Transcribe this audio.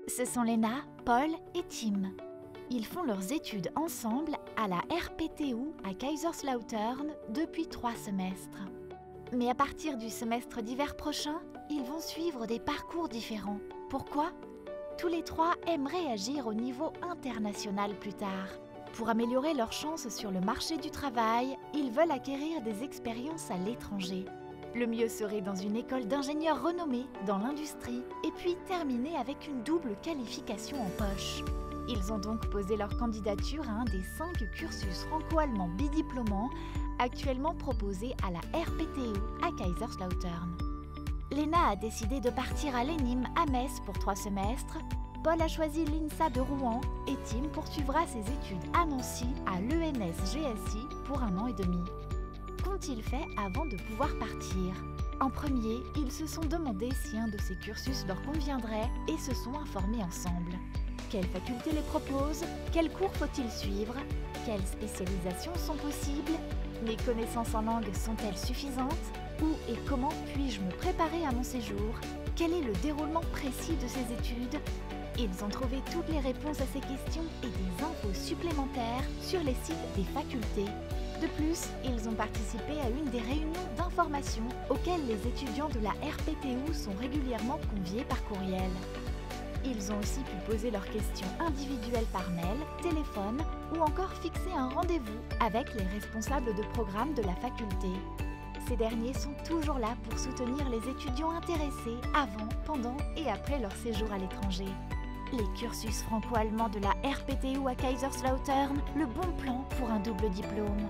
Ce sont Lena, Paul et Tim. Ils font leurs études ensemble à la RPTU à Kaiserslautern depuis 3 semestres. Mais à partir du semestre d'hiver prochain, ils vont suivre des parcours différents. Pourquoi ? Tous les 3 aimeraient agir au niveau international plus tard. Pour améliorer leurs chances sur le marché du travail, ils veulent acquérir des expériences à l'étranger. Le mieux serait dans une école d'ingénieurs renommée dans l'industrie et puis terminer avec une double qualification en poche. Ils ont donc posé leur candidature à un des 5 cursus franco-allemands bidiplômants actuellement proposés à la RPTU à Kaiserslautern. Lena a décidé de partir à l'ENIM à Metz pour 3 semestres, Paul a choisi l'INSA de Rouen et Tim poursuivra ses études à Nancy à l'ENS GSI pour 1 an et demi. Qu'ont-ils fait avant de pouvoir partir ? En premier, ils se sont demandé si un de ces cursus leur conviendrait et se sont informés ensemble. Quelles facultés les proposent ? Quels cours faut-il suivre ? Quelles spécialisations sont possibles ? Mes connaissances en langue sont-elles suffisantes ? Où et comment puis-je me préparer à mon séjour ? Quel est le déroulement précis de ces études ? Ils ont trouvé toutes les réponses à ces questions et des infos supplémentaires sur les sites des facultés. De plus, ils ont participé à une des réunions d'information auxquelles les étudiants de la RPTU sont régulièrement conviés par courriel. Ils ont aussi pu poser leurs questions individuelles par mail, téléphone ou encore fixer un rendez-vous avec les responsables de programme de la faculté. Ces derniers sont toujours là pour soutenir les étudiants intéressés avant, pendant et après leur séjour à l'étranger. Les cursus franco-allemands de la RPTU à Kaiserslautern, le bon plan pour un double diplôme.